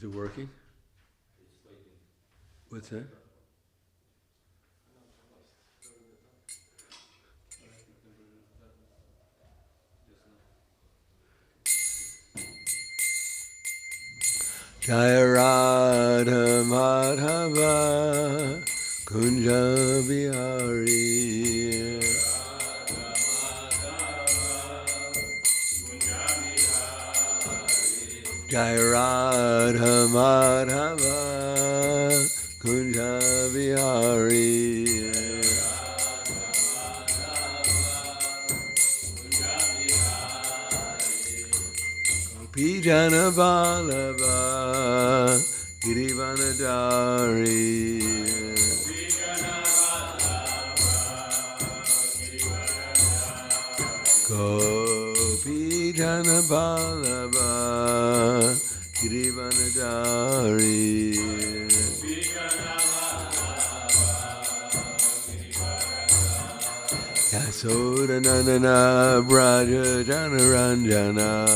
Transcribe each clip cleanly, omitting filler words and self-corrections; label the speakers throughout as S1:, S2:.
S1: Is it working? What's that? Jaya Radha Madhava Kunja Bihari Jaya Radha Madhava Kunja Bihari Pijana Balaba Girivanadari Gopi Jana Balaba Girivanadari Yasoda Nandana Braja Jana Ranjana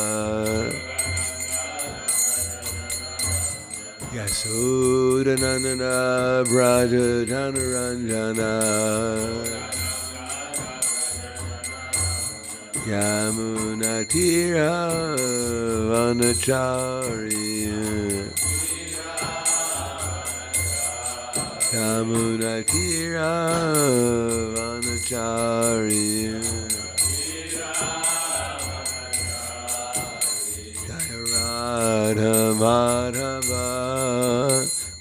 S1: Yasoda Nandana Braja Jana Ranjana Yamuna Tira Vanachari Yamuna Tira Vanachari Jaya Radha Madhava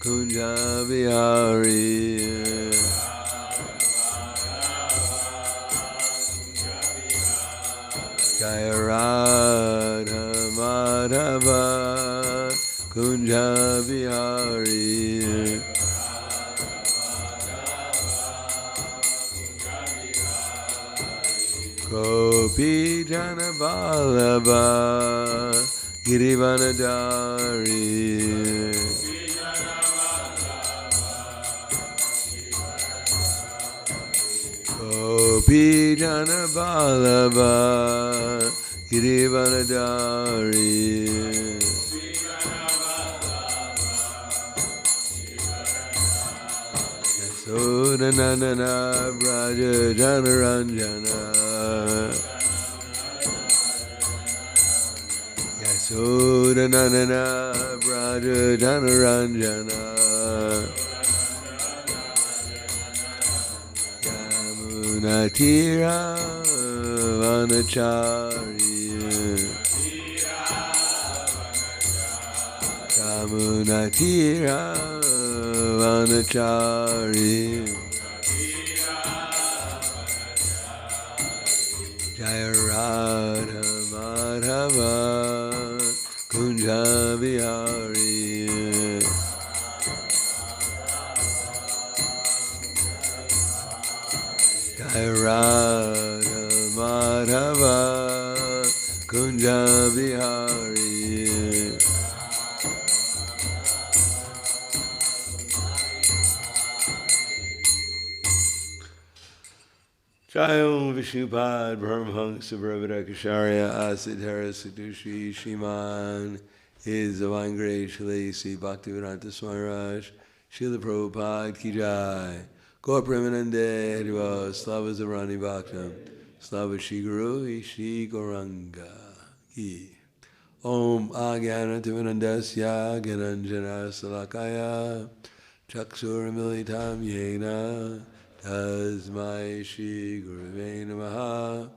S1: Kunja Bihari Jaya Radha Madhava Kunja Bihari Gopi Jana Vallabha Girivanadari Gopi Jana Vallabha Girivanadari Yasoda Nandana Braja Jana Ranjana Yasoda Nandana Braja Jana Ranjana Yamuna Tira Vanachari Yamuna Tira Vanachari Jaya Radha Madhava Kunja Bihari Jaya Radha Madhava Kunja Bihari Jayam Vishnupad Brahmhangsa Brahmadakasharya Asidhara Sadushi Shiman His Divine Grace Shri Sri Bhaktivedanta Swami Raj Srila Prabhupada Ki Jai Gaur Premanande Hariva Slava Zarani Bhaktam Slava Shri Guru Shri Gauranga Ki Om Agyana Tivanandasya Gyananjana Salakaya Chaksura Militam Yena Tasmai Shri Gurave Namaha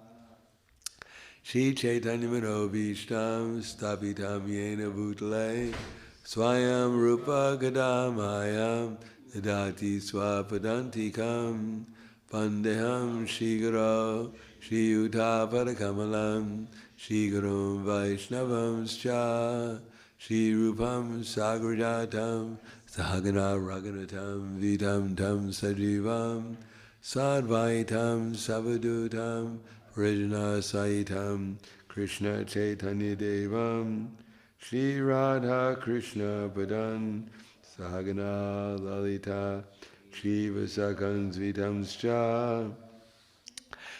S1: Shri Chaitanya Manobhishtam Stapitam Yena Bhutale Swayam Rupa Gadamayam Dadati Swapadantikam Pandeham Shri Guru Shri Yuta Padakamalam Shri Guru Vaishnavam Scha Shri Rupam Sagrajatam Sahagana Raghunatam Vidam Tam Sajivam Sadvaitam Savadutam Prajna Saitam Krishna Chaitanya Devam Shri Radha Krishna Padan Sahagana Lalita Shri Vasakam Svitam Scha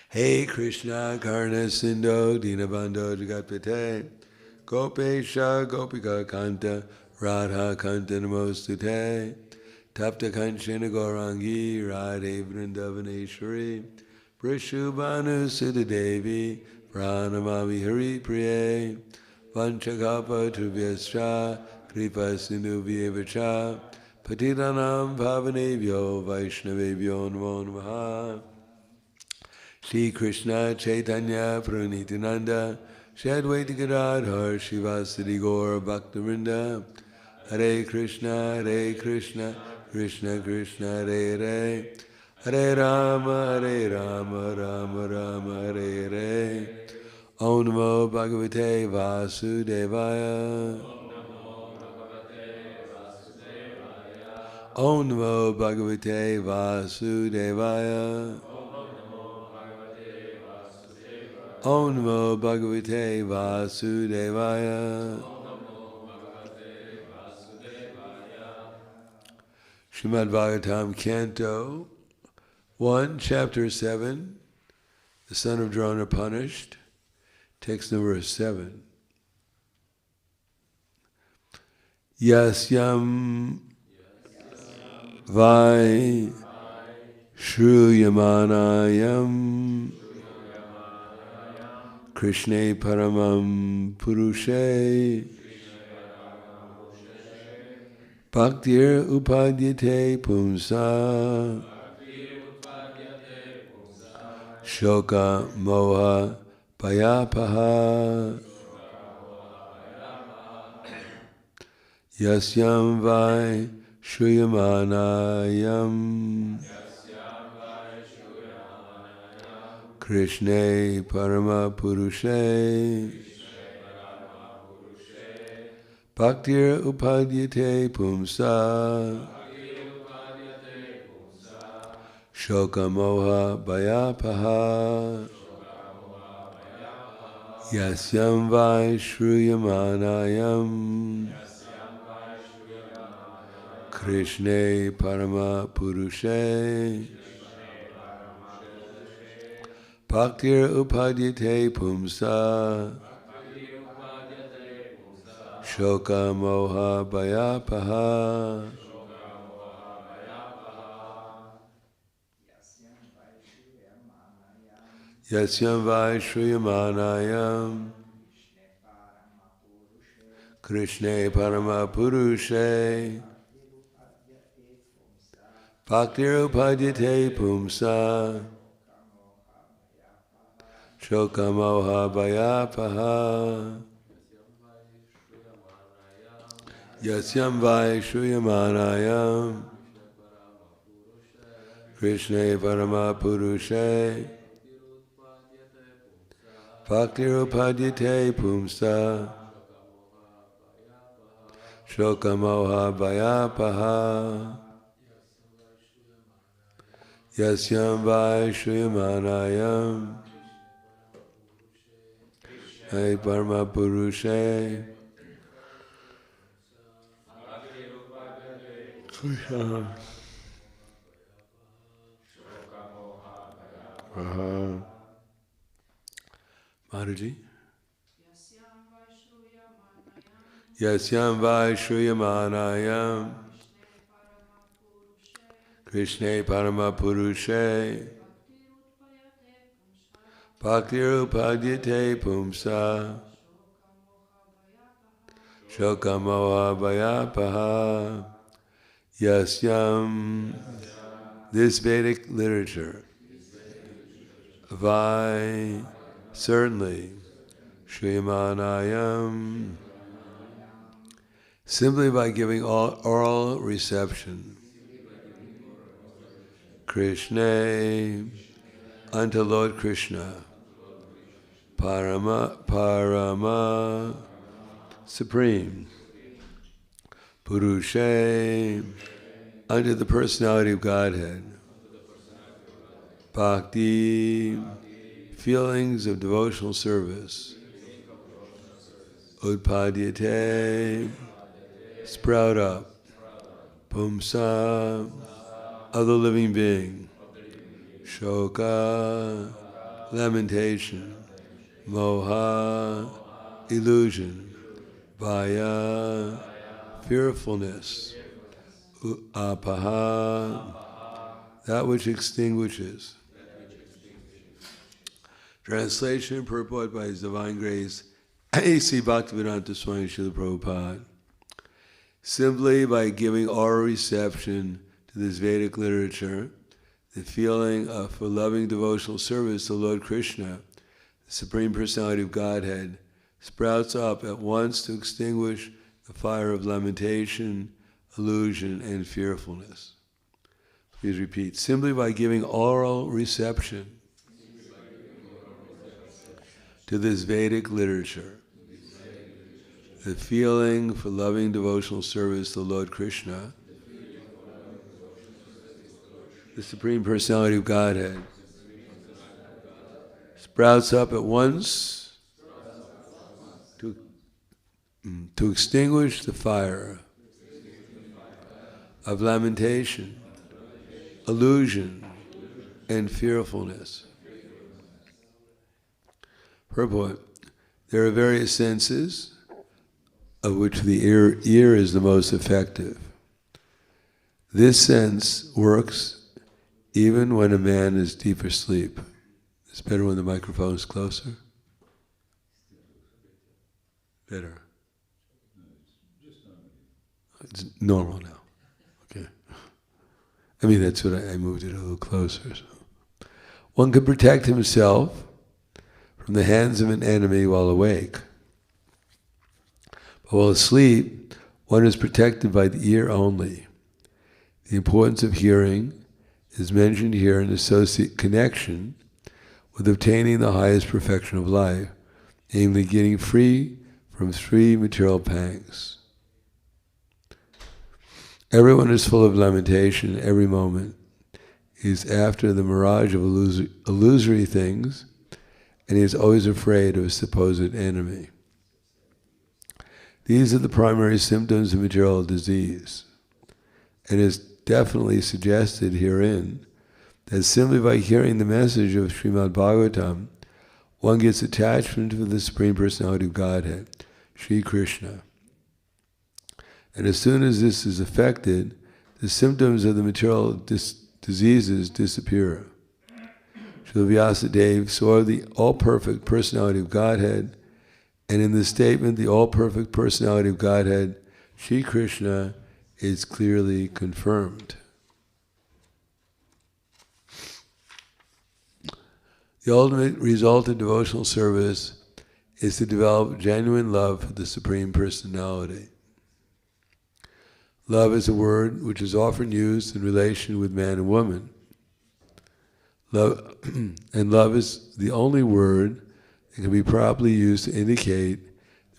S1: Hey Krishna Karna Sindho Dinabandho Jagatpate Gopesha Gopika Kanta Radha Kanta Namostute, Tapta Kanchana Gaurangi, Radhe Vrindavaneshwari, Prishubhanu Sudha Devi, Pranamami Hari Priye, Vanchakapa Tubhyascha, Kripa Sindhu Vyevacha, Patitanam Pavanebhyo, Vaishnavebhyo Namo Namaha. Shri Krishna Chaitanya Pranitinanda, Shri Advaita Gadadhar Shivasadi Gaur Bhaktivinoda, Hare Krishna, Krishna Krishna, Hare Hare, Hare Rama, Rama Rama, Hare Hare. Om Namo Bhagavate Vasudevaya. Om Namo Bhagavate Vasudevaya. Om Namo Bhagavate Vasudevaya. Šrimad-bhagavatam, Canto 1, Chapter 7, The Son of Drona Punished, text number 7. Yasyam Vai Shruyamanayam Krishne Paramam Purushe Bhaktir Upadyate Pumsa Shoka Moha Payapaha Yasyam Vai Shruyamanayam Krishne Parama Purushe Bhaktir Upadyate Pumsa Shoka Moha Bhayapaha Yasyam Vai Shruyamanayam Krishne Parama Purushe Bhaktir Upadyate Pumsa Shoka Moha Bhayapaha Yasyam Vai Shruyamanayam Krishne Parama Purushe Bhaktir Upadyate Pumsa Shoka Moha Bhayapaha Yasyam Vai Shruyamanayam Krishna Parama Purushe Bhaktir Upadyate Pumsa Shoka Moha Bhayapaha Yasyam Vai Shruyamanayam Krishna Parama Purushe Mataji. Yasyam Vai Shruyamanayam Krishna Parama Purushe Bhaktir Upadyate Pumsa Shoka Moha Bhayapaha Yasyam. This Vedic literature, Vai, certainly, Shriyamanayam, simply by giving oral reception, Krishna, unto Lord Krishna, Parama, Supreme, Purushe, unto the personality of Godhead, Bhakti, feelings of devotional service, Utpadyate, sprout up, Pumsa, of the living being, Shoka, lamentation, Moha, illusion, Vaya, fearfulness. Apaha, that which extinguishes. Translation and purport by His Divine Grace, A.C. Bhaktivedanta Swami Srila Prabhupada. Simply by giving oral reception to this Vedic literature, the feeling for loving devotional service to Lord Krishna, the Supreme Personality of Godhead, sprouts up at once to extinguish the fire of lamentation, illusion, and fearfulness. Please repeat. Simply by giving oral reception to this Vedic literature, the feeling for loving devotional service to Lord Krishna, the Supreme Personality of Godhead, sprouts up at once to extinguish the fire of lamentation, illusion, and fearfulness. Purport. There are various senses, of which the ear is the most effective. This sense works even when a man is deep asleep. It's better when the microphone is closer? Better. It's normal now. Okay. I mean, that's what I moved it a little closer. So. One can protect himself from the hands of an enemy while awake. But while asleep, one is protected by the ear only. The importance of hearing is mentioned here in associate connection with obtaining the highest perfection of life, namely getting free from 3 material pangs. Everyone is full of lamentation every moment. He is after the mirage of illusory things, and he is always afraid of a supposed enemy. These are the primary symptoms of material disease, and it is definitely suggested herein that simply by hearing the message of Šrimad-bhagavatam, one gets attachment to the Supreme Personality of Godhead, Shri Krishna. And as soon as this is affected, the symptoms of the material diseases disappear. Srila Vyasadeva saw the all-perfect personality of Godhead, and in the statement, the all-perfect personality of Godhead, Shri Krishna, is clearly confirmed. The ultimate result of devotional service is to develop genuine love for the Supreme Personality. Love is a word which is often used in relation with man and woman. Love, and love is the only word that can be properly used to indicate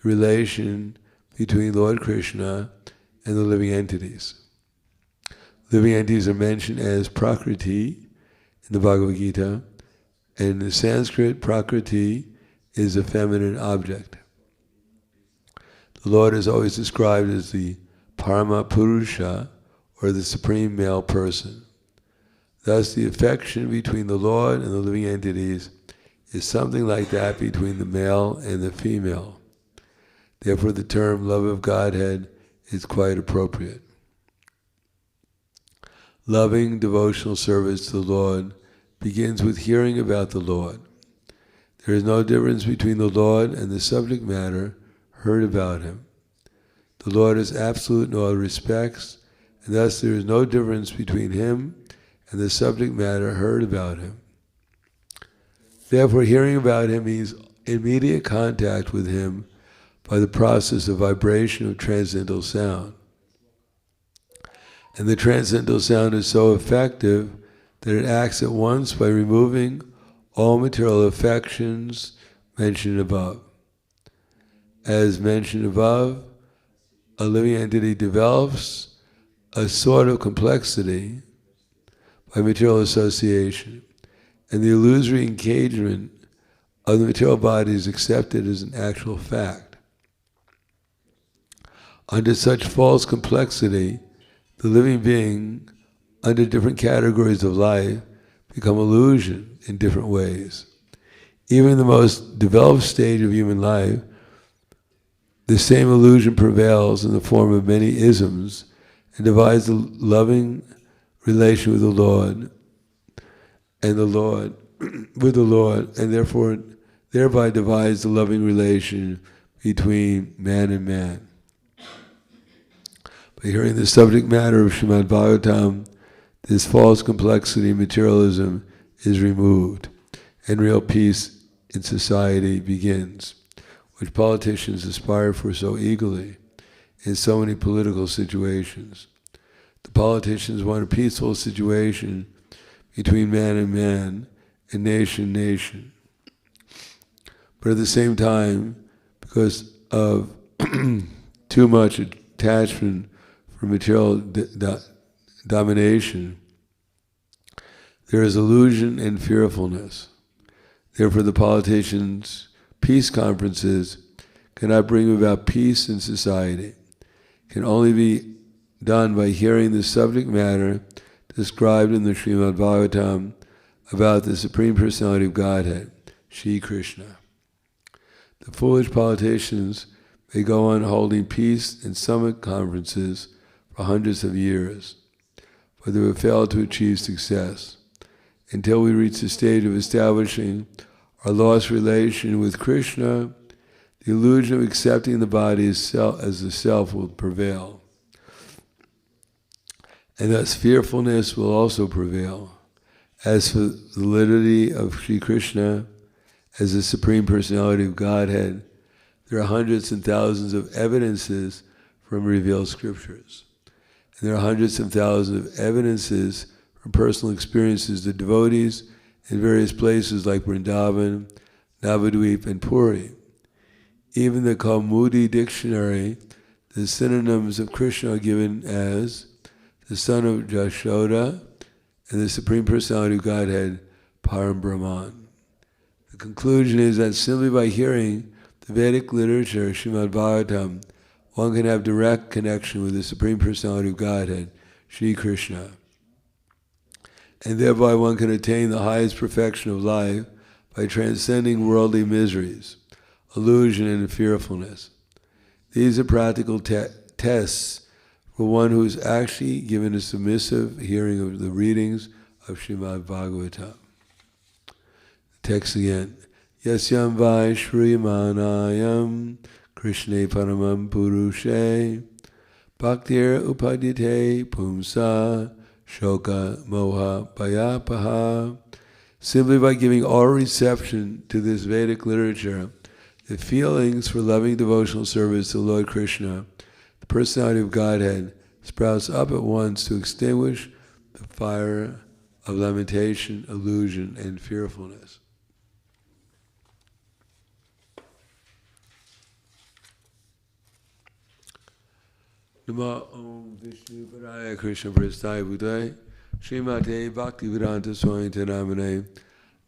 S1: the relation between Lord Krishna and the living entities. Living entities are mentioned as Prakriti in the Bhagavad Gita, and in the Sanskrit, Prakriti is a feminine object. The Lord is always described as the Parama Purusha, or the supreme male person. Thus, the affection between the Lord and the living entities is something like that between the male and the female. Therefore, the term love of Godhead is quite appropriate. Loving devotional service to the Lord begins with hearing about the Lord. There is no difference between the Lord and the subject matter heard about Him. The Lord is absolute in all respects, and thus there is no difference between Him and the subject matter heard about Him. Therefore, hearing about Him means immediate contact with Him by the process of vibration of transcendental sound. And the transcendental sound is so effective that it acts at once by removing all material affections mentioned above. As mentioned above, a living entity develops a sort of complexity by material association, and the illusory engagement of the material body is accepted as an actual fact. Under such false complexity, the living being, under different categories of life, become illusion in different ways. Even in the most developed stage of human life, the same illusion prevails in the form of many isms and divides the loving relation with the Lord and the Lord with the Lord, and therefore thereby divides the loving relation between man and man. By hearing the subject matter of Šrimad-bhagavatam, this false complexity and materialism is removed, and real peace in society begins, which politicians aspire for so eagerly in so many political situations. The politicians want a peaceful situation between man and man and nation and nation. But at the same time, because of too much attachment for material domination, there is illusion and fearfulness. Therefore, the politicians' peace conferences cannot bring about peace in society. It can only be done by hearing the subject matter described in the Šrimad-bhagavatam about the Supreme Personality of Godhead, Shri Krishna. The foolish politicians may go on holding peace and summit conferences for hundreds of years, but they will fail to achieve success until we reach the stage of establishing our lost relation with Krishna. The illusion of accepting the body as the self will prevail, and thus fearfulness will also prevail. As for the validity of Shri Krishna as the Supreme Personality of Godhead, there are hundreds and thousands of evidences from revealed scriptures. And there are hundreds and thousands of evidences from personal experiences of devotees in various places like Vrindavan, Navadvip, and Puri. Even the Kaumudi dictionary, the synonyms of Krishna are given as the son of Jashoda and the Supreme Personality of Godhead, Param Brahman. The conclusion is that simply by hearing the Vedic literature, Šrimad-bhagavatam, one can have direct connection with the Supreme Personality of Godhead, Shri Krishna. And thereby one can attain the highest perfection of life by transcending worldly miseries, illusion, and fearfulness. These are practical tests for one who is actually given a submissive hearing of the readings of Šrimad-bhagavatam. Text again. Yasyam vai shriyamanayam Krishne paramam purushe bhaktir upadite pumsa shoka moha payapaha. Simply by giving all reception to this Vedic literature, the feelings for loving devotional service to Lord Krishna, the personality of Godhead, sprouts up at once to extinguish the fire of lamentation, illusion, and fearfulness. Nama Om Vishnu Padaya Krishna Prasthaya Bhutaya Srimate Bhaktivedanta Swami Namane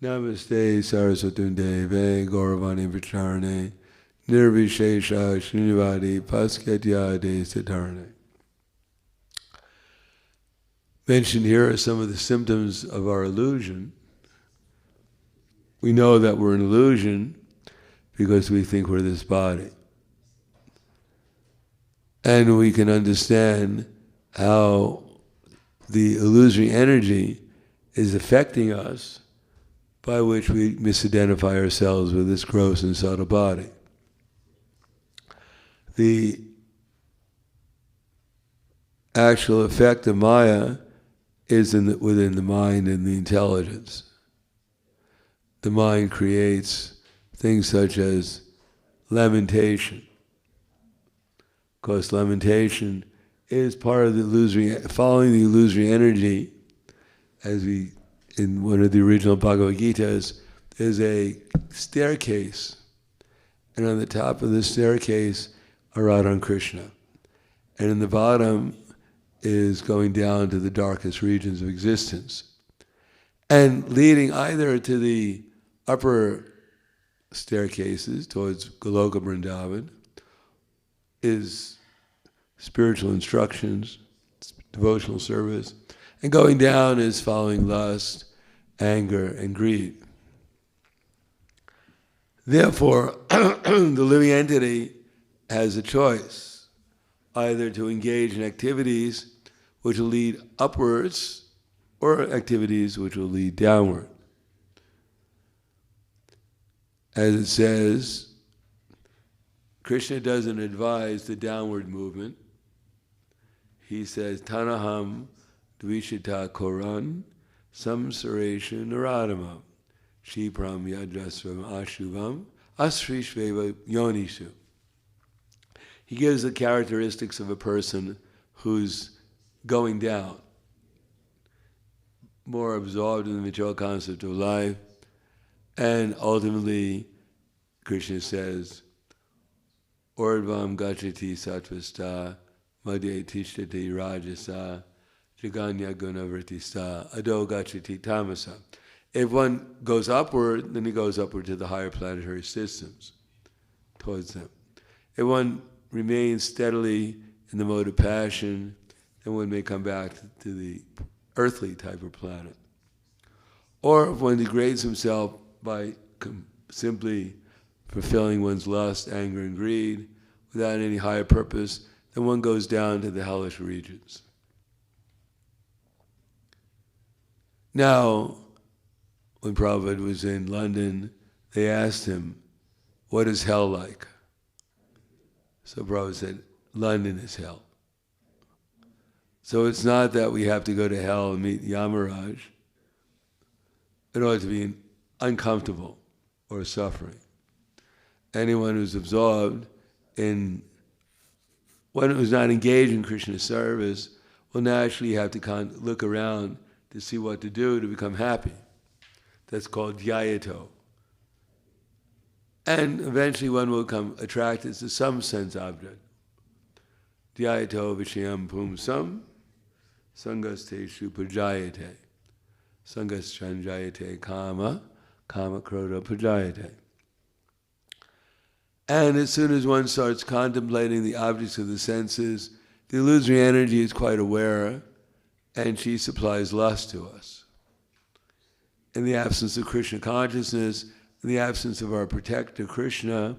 S1: Namaste Saraswati Deve Gauravani Vicharane Nirvishesha Srinivadi Paskatyade Siddharane. Mentioned here are some of the symptoms of our illusion. We know that we're an illusion because we think we're this body. And we can understand how the illusory energy is affecting us, by which we misidentify ourselves with this gross and subtle body. The actual effect of Maya is within the mind and the intelligence. The mind creates things such as lamentation. Of course, lamentation is part of the illusory, following the illusory energy, as we, in one of the original Bhagavad Gitas, there's a staircase, and on the top of the staircase are Radha and Krishna, and in the bottom is going down to the darkest regions of existence, and leading either to the upper staircases towards Goloka Vrindavan is spiritual instructions, devotional service, and going down is following lust, anger, and greed. Therefore, the living entity has a choice, either to engage in activities which will lead upwards or activities which will lead downward. As it says, Krishna doesn't advise the downward movement. He says, Tanaham dvishita koran samsaresha naradama shipram yadrasvam ashubam asrishveva yonishu. He gives the characteristics of a person who's going down, more absorbed in the material concept of life, and ultimately, Krishna says, Ordvam gachati satvasta madhye tishtati rajasa jaganya gunavritista ado gachati tamasa. If one goes upward, then he goes upward to the higher planetary systems, towards them. If one remains steadily in the mode of passion, then one may come back to the earthly type of planet. Or if one degrades himself by simply fulfilling one's lust, anger, and greed without any higher purpose, then one goes down to the hellish regions. Now, when Prabhupada was in London, they asked him, what is hell like? So Prabhupada said, London is hell. So it's not that we have to go to hell and meet Yamaraj in order to be uncomfortable or suffering. Anyone who's absorbed in, one who's not engaged in Krishna's service will naturally have to look around to see what to do to become happy. That's called dhyayato. And eventually one will become attracted to some sense object. Dhyayato vishayam pumsam sangasteshu pujayate. Sangaschanjayate kama, kama krodha pujayate. And as soon as one starts contemplating the objects of the senses, the illusory energy is quite aware, and she supplies lust to us. In the absence of Krishna consciousness, in the absence of our protector Krishna,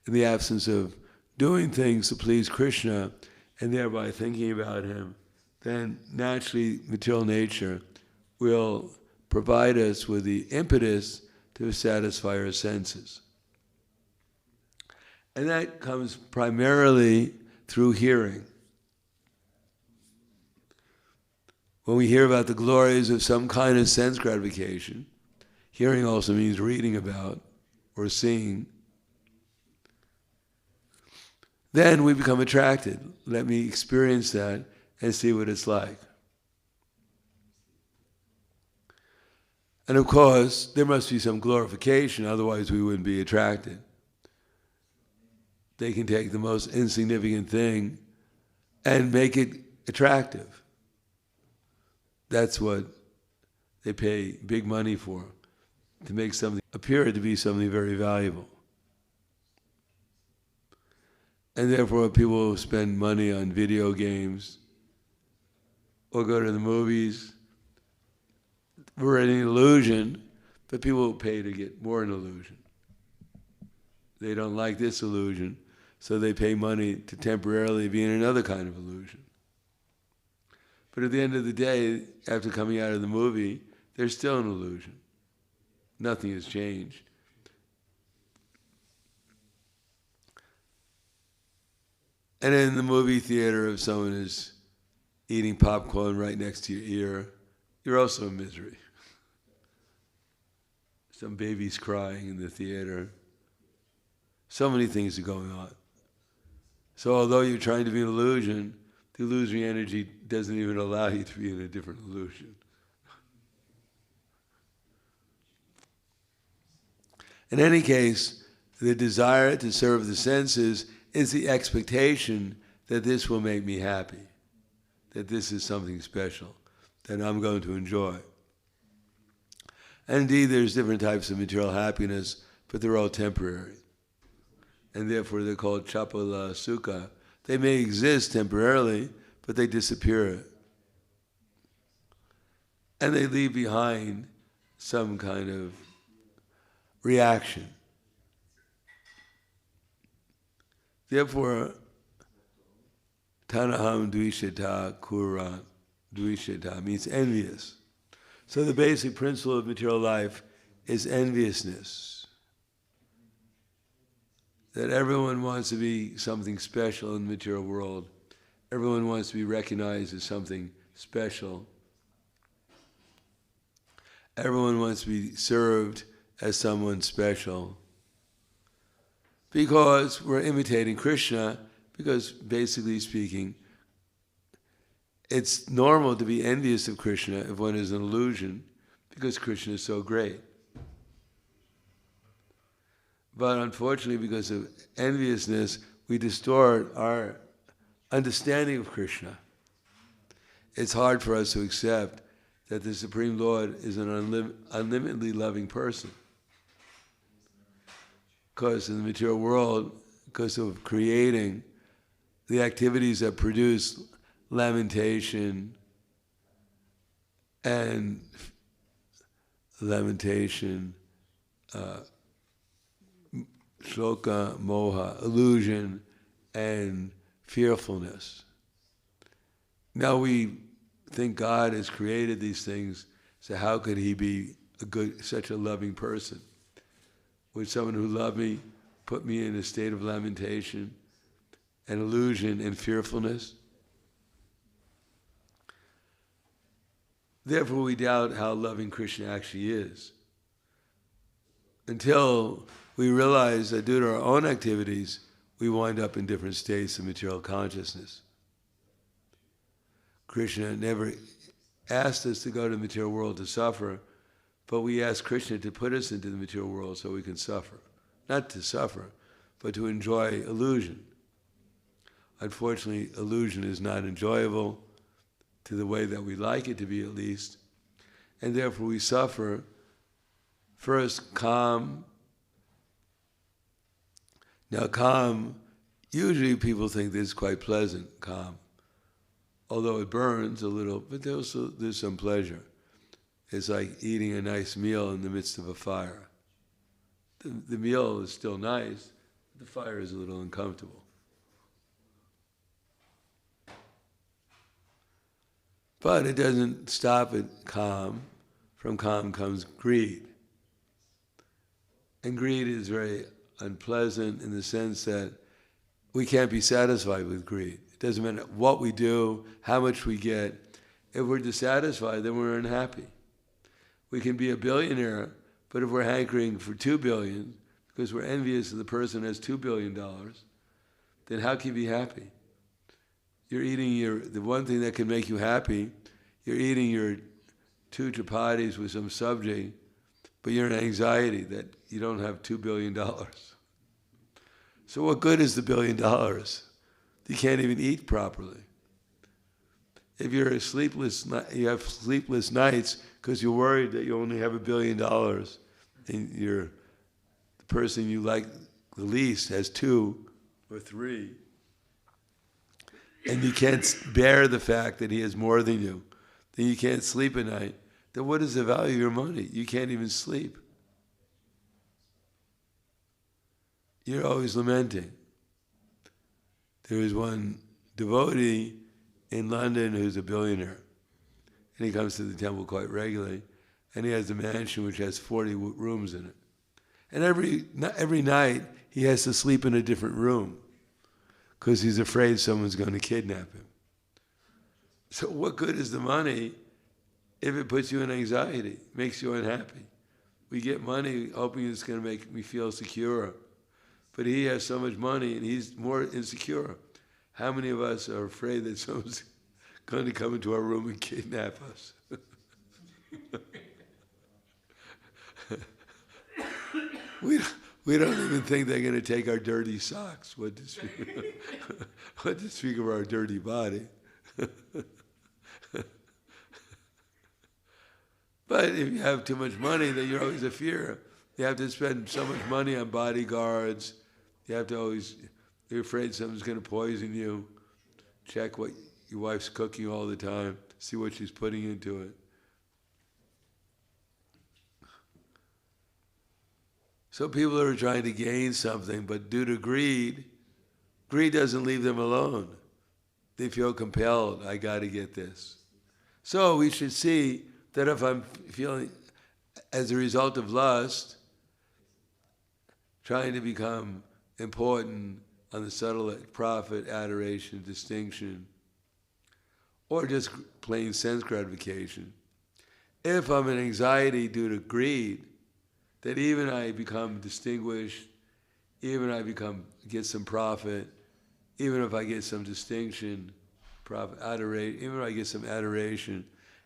S1: in the absence of doing things to please Krishna, and thereby thinking about him, then naturally material nature will provide us with the impetus to satisfy our senses. And that comes primarily through hearing. When we hear about the glories of some kind of sense gratification, hearing also means reading about or seeing, then we become attracted. Let me experience that and see what it's like. And of course, there must be some glorification, otherwise we wouldn't be attracted. They can take the most insignificant thing and make it attractive. That's what they pay big money for, to make something appear to be something very valuable. And therefore people spend money on video games or go to the movies for an illusion, but people will pay to get more an illusion. They don't like this illusion, so they pay money to temporarily be in another kind of illusion. But at the end of the day, after coming out of the movie, there's still an illusion. Nothing has changed. And in the movie theater, if someone is eating popcorn right next to your ear, you're also in misery. Some baby's crying in the theater. So many things are going on. So although you're trying to be an illusion, the illusory energy doesn't even allow you to be in a different illusion. In any case, the desire to serve the senses is the expectation that this will make me happy, that this is something special, that I'm going to enjoy. And indeed, there's different types of material happiness, but they're all temporary. And therefore they're called chapala sukha. They may exist temporarily, but they disappear. And they leave behind some kind of reaction. Therefore, tanaham dvishita kura dvishita means envious. So the basic principle of material life is enviousness. That everyone wants to be something special in the material world. Everyone wants to be recognized as something special. Everyone wants to be served as someone special. Because we're imitating Krishna, because basically speaking, it's normal to be envious of Krishna if one is an illusion, because Krishna is so great. But unfortunately, because of enviousness, we distort our understanding of Krishna. It's hard for us to accept that the Supreme Lord is an unlimitedly loving person. Because in the material world, because of creating the activities that produce lamentation and shloka, moha, illusion, and fearfulness. Now we think God has created these things, so how could he be such a loving person? Would someone who loved me put me in a state of lamentation and illusion and fearfulness? Therefore we doubt how loving Krishna actually is. Until we realize that due to our own activities, we wind up in different states of material consciousness. Krishna never asked us to go to the material world to suffer, but we ask Krishna to put us into the material world so we can suffer. Not to suffer, but to enjoy illusion. Unfortunately, illusion is not enjoyable to the way that we like it to be, at least. And therefore we suffer. First, calm. Now calm, usually people think this is quite pleasant, calm. Although it burns a little, but there's some pleasure. It's like eating a nice meal in the midst of a fire. The meal is still nice, but the fire is a little uncomfortable. But it doesn't stop at calm. From calm comes greed. And greed is very unpleasant in the sense that we can't be satisfied with greed. It doesn't matter what we do, how much we get. If we're dissatisfied, then we're unhappy. We can be a billionaire, but if we're hankering for $2 billion, because we're envious of the person who has $2 billion, then how can you be happy? You're eating the one thing that can make you happy, you're eating your 2 chapatis with some sabji, but you're in anxiety that you don't have $2 billion. So what good is the $1 billion? You can't even eat properly. If you have sleepless nights because you're worried that you only have $1 billion, and the person you like the least has 2 or 3, and you can't bear the fact that he has more than you, then you can't sleep at night, then what is the value of your money? You can't even sleep. You're always lamenting. There was one devotee in London who's a billionaire, and he comes to the temple quite regularly, and he has a mansion which has 40 rooms in it. And every night he has to sleep in a different room because he's afraid someone's going to kidnap him. So what good is the money if it puts you in anxiety, makes you unhappy? We get money hoping it's going to make me feel secure. But he has so much money and he's more insecure. How many of us are afraid that someone's going to come into our room and kidnap us? We don't even think they're going to take our dirty socks. What to speak of our dirty body? But if you have too much money, then you're always a fear. You have to spend so much money on bodyguards. You have to always, you're afraid someone's going to poison you. Check what your wife's cooking all the time. See what she's putting into it. So people are trying to gain something, but due to greed greed doesn't leave them alone. They feel compelled, I got to get this. So we should see that if I'm feeling, as a result of lust, trying to become important on the subtle profit, adoration, distinction, or just plain sense gratification, if I'm in anxiety due to greed, that even I become distinguished, even I get some profit, even if I get some distinction, profit, adoration, even if I get some adoration,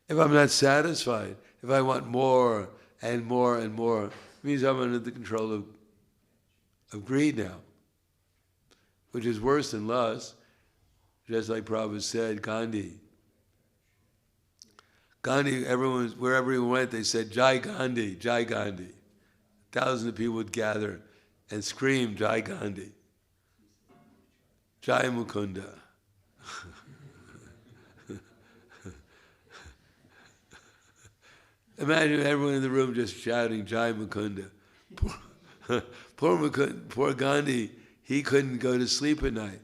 S1: if I'm not satisfied, if I want more and more and more, it means I'm under the control of greed now, which is worse than lust. Just like Prabhupada said, Gandhi, wherever he went, they said, Jai Gandhi, Jai Gandhi. Thousands of people would gather and scream, Jai Gandhi, Jai Mukunda. Imagine everyone in the room just shouting, Jai Mukunda. Poor Gandhi, he couldn't go to sleep at night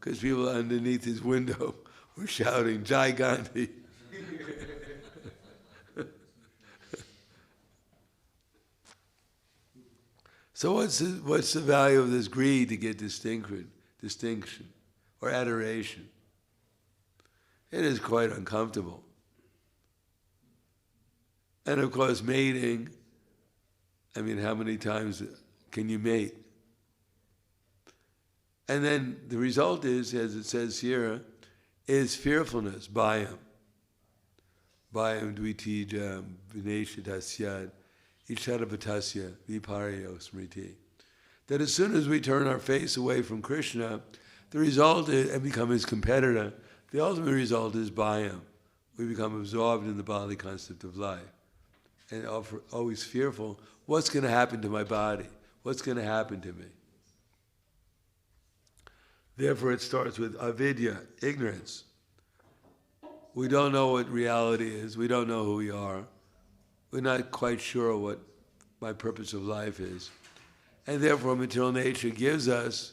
S1: because people underneath his window were shouting, Jai Gandhi. So what's the value of this greed to get distinction or adoration? It is quite uncomfortable. And of course, mating, I mean, how many times can you mate? And then the result is, as it says here, is fearfulness, bhayam. Bhayam dvitija vineshitasyad isharapatasya viparyo smriti. That as soon as we turn our face away from Krishna, the result is, and become his competitor, the ultimate result is bhayam. We become absorbed in the bodily concept of life. And always fearful, what's going to happen to my body? What's going to happen to me? Therefore, it starts with avidya, ignorance. We don't know what reality is. We don't know who we are. We're not quite sure what my purpose of life is. And therefore, material nature gives us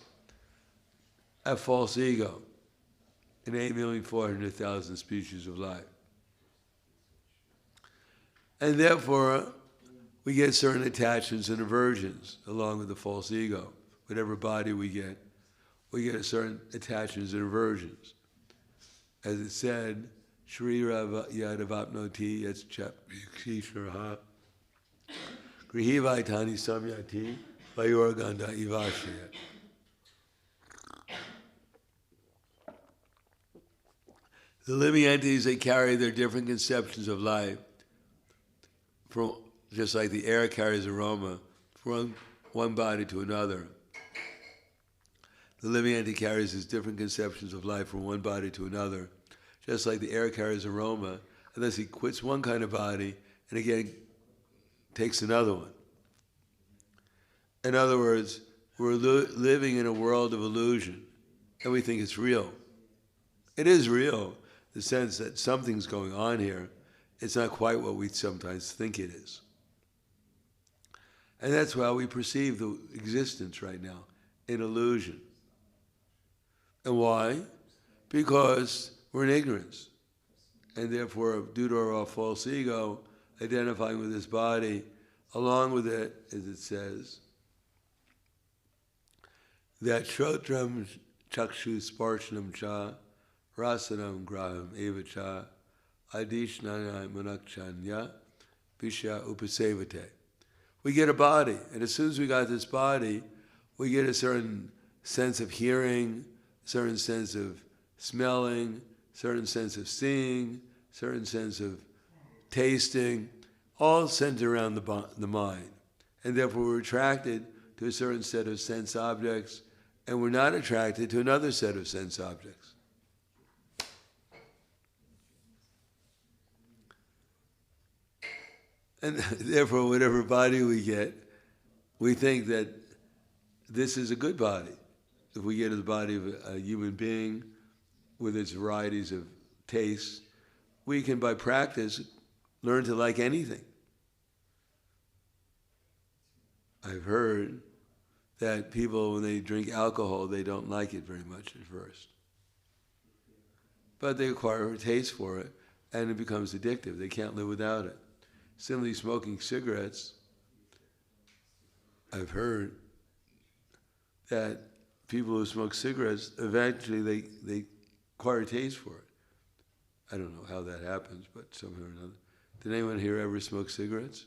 S1: a false ego in 8,400,000 species of life. And therefore, we get certain attachments and aversions along with the false ego. Whatever body we get a certain attachments and aversions. As it said, Shrira Yadavapnoti Yatschapikshishraha Grihivaitani Samyati Vayorganda Ivashya. The living entities, they carry their different conceptions of life, from just like the air carries aroma from one body to another. The living entity carries his different conceptions of life from one body to another, just like the air carries aroma, unless he quits one kind of body and again takes another one. In other words, we're living in a world of illusion, and we think it's real. It is real, in the sense that something's going on here. It's not quite what we sometimes think it is. And that's how we perceive the existence right now, in illusion. And why? Because we're in ignorance. And therefore, due to our false ego, identifying with this body, along with it, as it says, that Shrotram Chakshu Sparshanam Cha Rasanam Graham Eva Cha Adishnana Manakchanya Visha Upasevate. We get a body, and as soon as we got this body, we get a certain sense of hearing, certain sense of smelling, certain sense of seeing, certain sense of tasting, all centered around the mind. And therefore we're attracted to a certain set of sense objects, and we're not attracted to another set of sense objects. And therefore, whatever body we get, we think that this is a good body. If we get the body of a human being with its varieties of tastes, we can, by practice, learn to like anything. I've heard that people, when they drink alcohol, they don't like it very much at first. But they acquire a taste for it, and it becomes addictive. They can't live without it. Similarly, smoking cigarettes, I've heard that people who smoke cigarettes, eventually they acquire a taste for it. I don't know how that happens, but somehow or another. Did anyone here ever smoke cigarettes?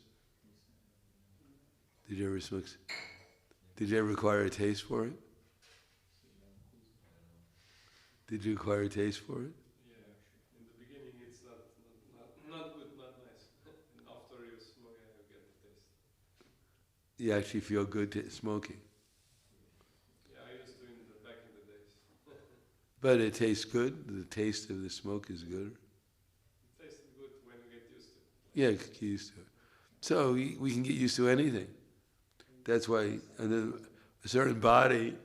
S1: Did you ever smoke? Did you ever acquire a taste for it? Did you acquire a taste for it?
S2: Yeah, actually. In the beginning it's not good, not nice. And after you smoke, you get the taste.
S1: You actually feel good smoking.
S2: Yeah, I used to back in the days.
S1: But it tastes good? The taste of the smoke is good?
S2: It tastes good when you get used to it.
S1: Yeah, get used to it. So we can get used to anything. That's why a certain body,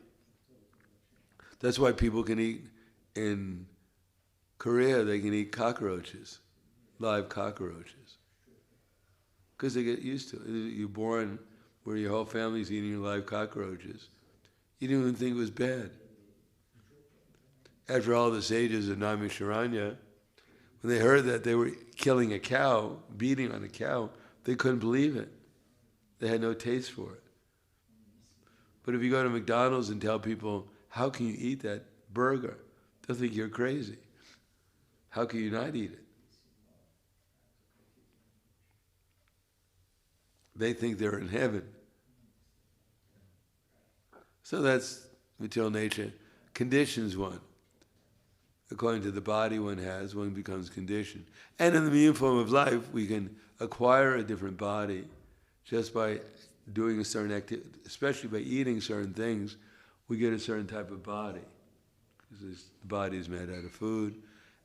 S1: that's why people can eat, in Korea they can eat cockroaches, live cockroaches. Because they get used to it. You're born where your whole family's eating live cockroaches. You didn't even think it was bad. After all the sages of Naimisharanya, when they heard that they were killing a cow, beating on a cow, they couldn't believe it. They had no taste for it. But if you go to McDonald's and tell people, how can you eat that burger? They'll think you're crazy. How can you not eat it? They think they're in heaven. So that's material nature. Conditions one. According to the body one has, one becomes conditioned. And in the medium form of life, we can acquire a different body just by doing a certain activity, especially by eating certain things, we get a certain type of body. Because the body is made out of food.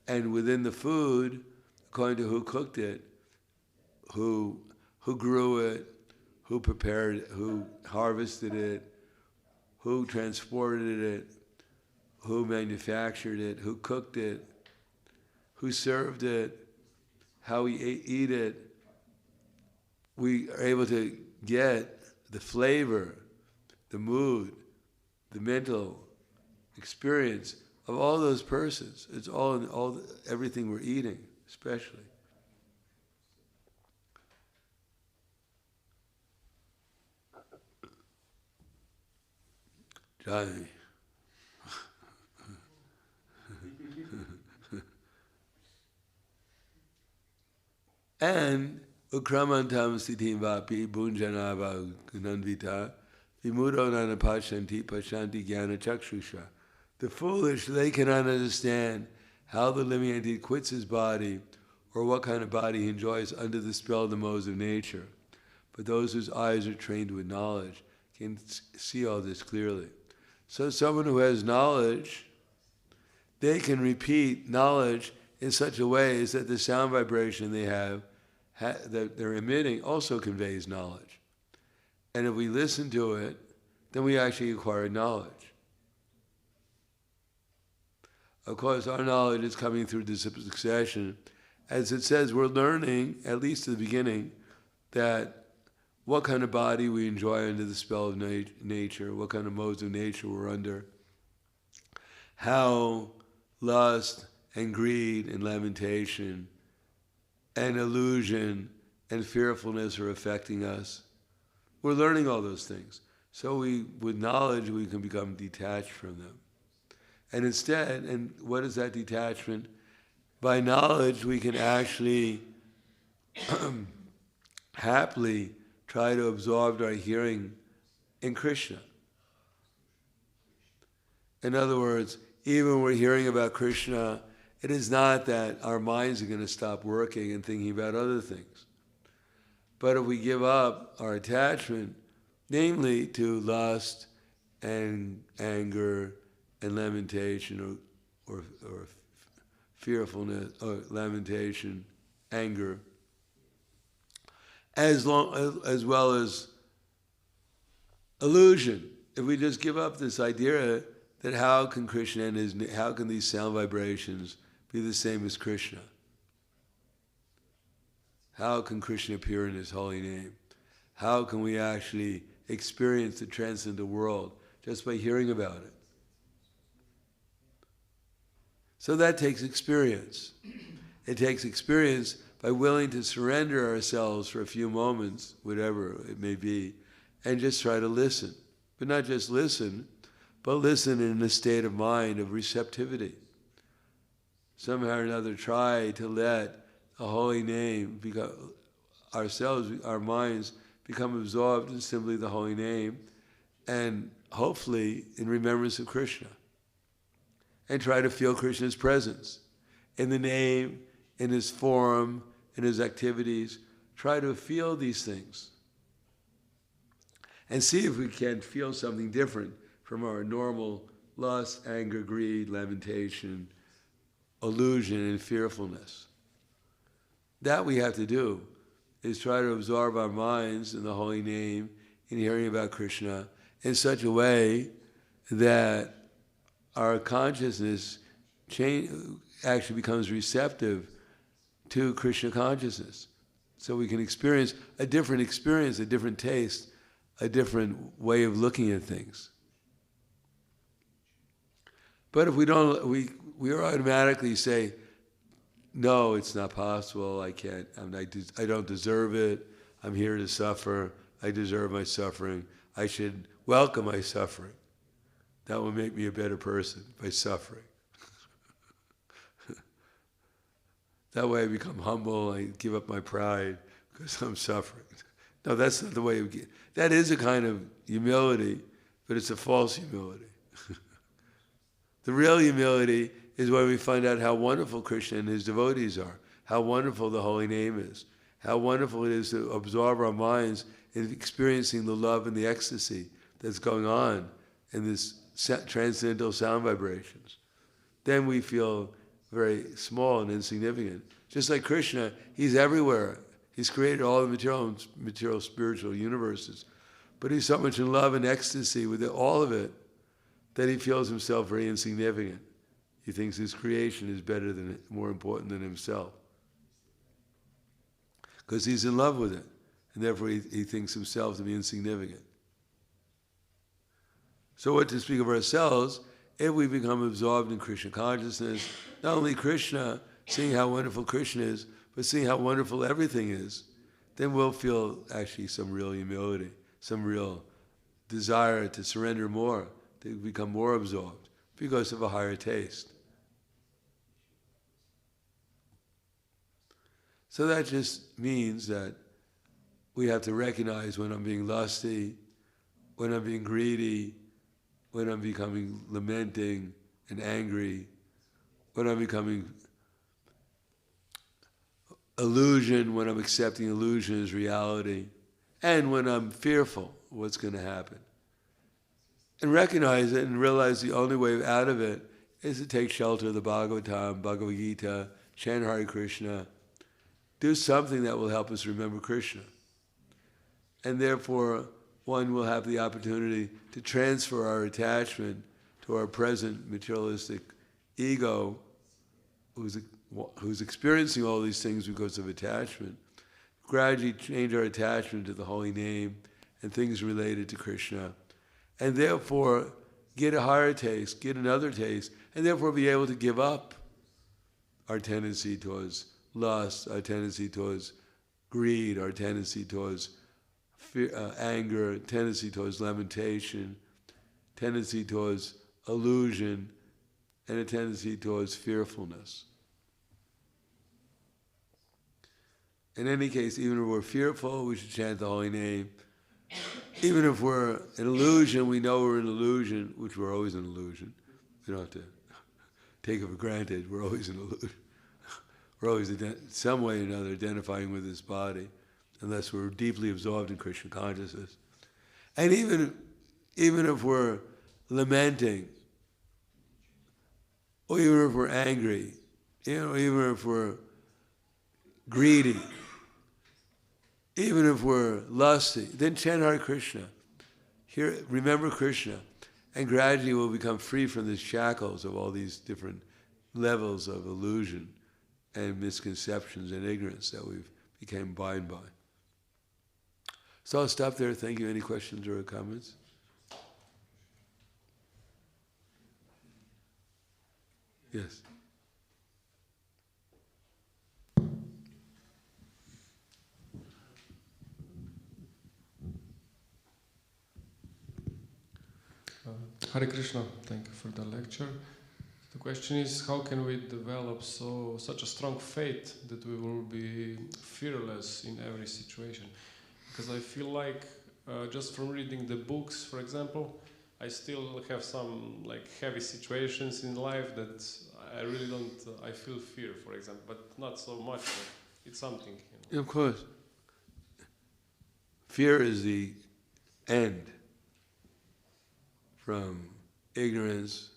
S1: And within the food, according to who cooked it, who grew it, who prepared it, who harvested it, who transported it, who manufactured it, who cooked it, who served it, how we eat it, we are able to get the flavor, the mood, the mental experience of all those persons. It's all in everything we're eating, especially. Jai. And Ukramantam siddhim vapi bhunjanava gunanvita vimudo nanapashanti pashanti jnana chakshusha. The foolish, they cannot understand how the living entity quits his body or what kind of body he enjoys under the spell of the modes of nature. But those whose eyes are trained with knowledge can see all this clearly. So someone who has knowledge, they can repeat knowledge in such a way as that the sound vibration they have that they're emitting also conveys knowledge. And if we listen to it, then we actually acquire knowledge. Of course, our knowledge is coming through this succession. As it says, we're learning, at least at the beginning, that what kind of body we enjoy under the spell of nature, what kind of modes of nature we're under, how lust and greed and lamentation and illusion and fearfulness are affecting us. We're learning all those things. So with knowledge, we can become detached from them. And instead, and what is that detachment? By knowledge, we can actually happily try to absorb our hearing in Krishna. In other words, even when we're hearing about Krishna, it is not that our minds are going to stop working and thinking about other things. But if we give up our attachment, namely to lust and anger and lamentation or fearfulness or lamentation, anger, as well as illusion. If we just give up this idea that how can Krishna and how can these sound vibrations be the same as Krishna? How can Krishna appear in His holy name? How can we actually experience the transcendental world just by hearing about it. So that takes experience. It takes experience by willing to surrender ourselves for a few moments, whatever it may be, and just try to listen. But not just listen, but listen in a state of mind of receptivity. Somehow or another try to let a holy name become ourselves, our minds become absorbed in simply the holy name, and hopefully in remembrance of Krishna. And try to feel Krishna's presence in the name, in his form, in his activities. Try to feel these things. And see if we can feel something different from our normal lust, anger, greed, lamentation, illusion, and fearfulness. That we have to do, is try to absorb our minds in the holy name, in hearing about Krishna, in such a way that our consciousness actually becomes receptive to Krishna consciousness. So we can experience, a different taste, a different way of looking at things. But if we don't, we automatically say, no, it's not possible, I can't, I don't deserve it, I'm here to suffer, I deserve my suffering, I should welcome my suffering. That will make me a better person by suffering. That way I become humble, I give up my pride because I'm suffering. No, that's not the way we get. That is a kind of humility, but it's a false humility. The real humility is when we find out how wonderful Krishna and his devotees are, how wonderful the holy name is, how wonderful it is to absorb our minds in experiencing the love and the ecstasy that's going on in this transcendental sound vibrations. Then we feel very small and insignificant. Just like Krishna, he's everywhere. He's created all the material spiritual universes. But he's so much in love and ecstasy with all of it that he feels himself very insignificant. He thinks his creation is better than, more important than himself. Because he's in love with it. And therefore he thinks himself to be insignificant. So what to speak of ourselves, if we become absorbed in Krishna consciousness, not only Krishna, seeing how wonderful Krishna is, but seeing how wonderful everything is, then we'll feel actually some real humility, some real desire to surrender more, to become more absorbed, because of a higher taste. So that just means that we have to recognize when I'm being lusty, when I'm being greedy, when I'm becoming lamenting and angry, when I'm becoming illusion, when I'm accepting illusion as reality, and when I'm fearful of what's going to happen. And recognize it and realize the only way out of it is to take shelter of the Bhagavatam, Bhagavad Gita, chant Hare Krishna, do something that will help us remember Krishna. And therefore, one will have the opportunity to transfer our attachment to our present materialistic ego, who's experiencing all these things because of attachment, gradually change our attachment to the holy name and things related to Krishna, and therefore get a higher taste, get another taste, and therefore be able to give up our tendency towards lust, our tendency towards greed, our tendency towards fear, anger, tendency towards lamentation, tendency towards illusion, and a tendency towards fearfulness. In any case, even if we're fearful, we should chant the holy name. Even if we're an illusion, we know we're an illusion, which we're always an illusion. We don't have to take it for granted. We're always an illusion. We're always, some way or another, identifying with this body, unless we're deeply absorbed in Krishna consciousness. And even if we're lamenting, or even if we're angry, even if we're greedy, even if we're lusty, then chant Hare Krishna. Remember Krishna, and gradually we'll become free from the shackles of all these different levels of illusion and misconceptions and ignorance that we've become bound by. So I'll stop there. Thank you. Any questions or comments? Yes.
S2: Hare Krishna, thank you for the lecture. The question is, how can we develop such a strong faith that we will be fearless in every situation? Because I feel like just from reading the books, for example, I still have some like heavy situations in life that I really don't. I feel fear, for example, but not so much. But it's something. You know.
S1: Of course. Fear is the end. From ignorance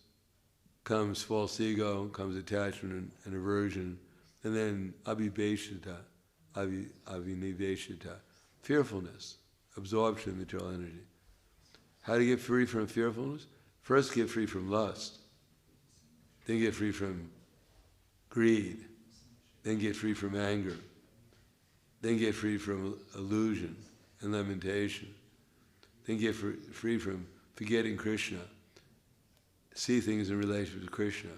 S1: comes false ego, comes attachment and aversion, and then abhibheshita, aviniveshita, fearfulness, absorption of material energy. How to get free from fearfulness? First get free from lust, then get free from greed, then get free from anger, then get free from illusion and lamentation, then get free from forgetting Krishna, see things in relation to Krishna,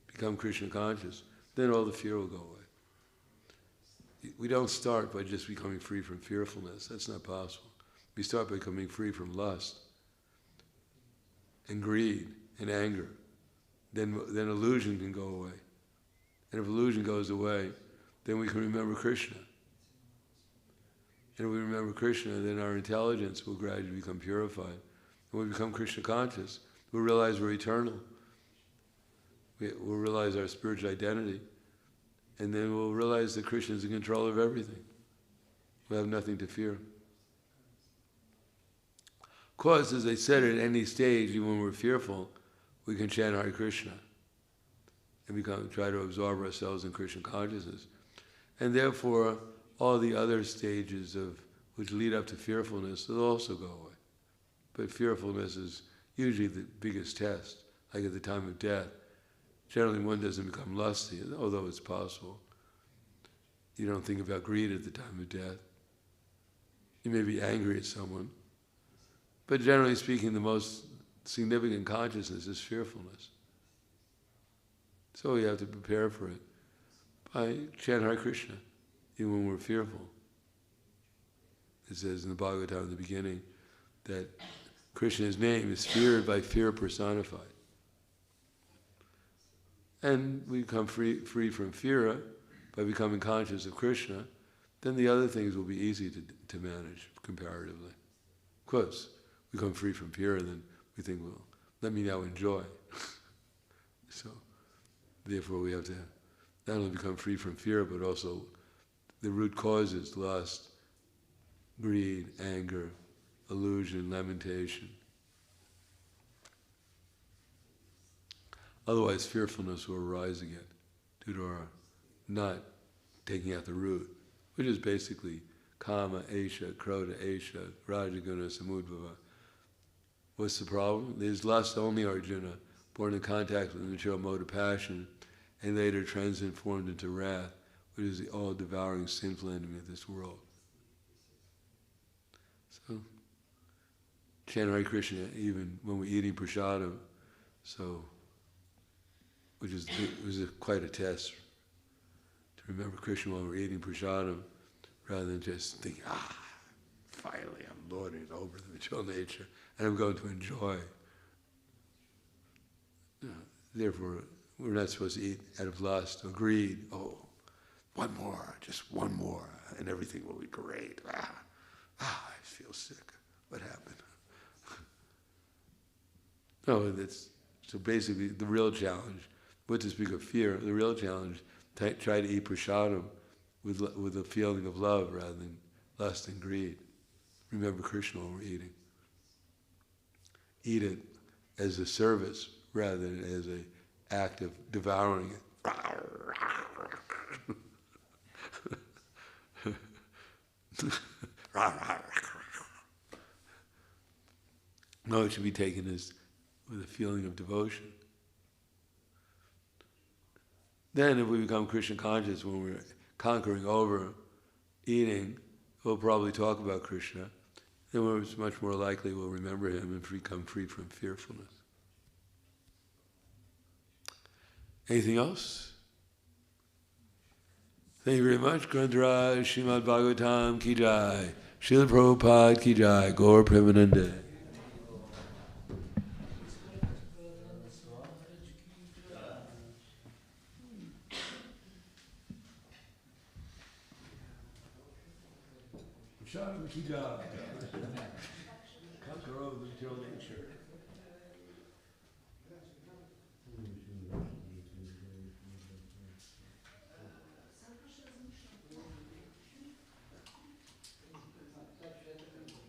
S1: become Krishna conscious, then all the fear will go away. We don't start by just becoming free from fearfulness. That's not possible. We start by becoming free from lust and greed and anger. Then illusion can go away. And if illusion goes away, then we can remember Krishna. And if we remember Krishna, then our intelligence will gradually become purified. When we become Krishna conscious, we'll realize we're eternal. We'll realize our spiritual identity. And then we'll realize that Krishna is in control of everything. We'll have nothing to fear. Of course, as I said, at any stage, even when we're fearful, we can chant Hare Krishna and try to absorb ourselves in Krishna consciousness. And therefore, all the other stages which lead up to fearfulness will also go away. But fearfulness is usually the biggest test, like at the time of death. Generally, one doesn't become lusty, although it's possible. You don't think about greed at the time of death. You may be angry at someone. But generally speaking, the most significant consciousness is fearfulness. So we have to prepare for it by chant Hare Krishna, even when we're fearful. It says in the Bhagavatam in the beginning that Krishna's name is feared by fear personified. And we become free from fear by becoming conscious of Krishna, then the other things will be easy to manage comparatively. Of course, we become free from fear, then we think, well, let me now enjoy. So, therefore we have to not only become free from fear, but also the root causes, lust, greed, anger, illusion, lamentation. Otherwise, fearfulness will arise again due to our not taking out the root, which is basically kama, esha, krodha, esha, rajaguna, samudbhava. What's the problem? There's lust only, Arjuna, born in contact with the material mode of passion, and later transformed into wrath, which is the all-devouring sinful enemy of this world. So, chant Hare Krishna even when we're eating prasadam, which is quite a test to remember Krishna while we're eating prasadam, rather than just thinking, finally I'm lording over the material nature and I'm going to enjoy. Therefore, we're not supposed to eat out of lust or greed. Oh, one more, just one more, and everything will be great. I feel sick. What happened? No, so basically the real challenge, what to speak of fear, the real challenge, try to eat prasadam with a feeling of love rather than lust and greed. Remember Krishna when we're eating. Eat it as a service rather than as an act of devouring it. No, it should be taken as with a feeling of devotion. Then if we become Krishna conscious when we're conquering over eating, we'll probably talk about Krishna, then we're much more likely we'll remember him and become free from fearfulness. Anything else? Thank you very much. Grandhara Shrimad-bhagavatam ki jai. Srila Prabhupada ki jai. Gaur Premanande. Ki jai. Conqueror of the material nature.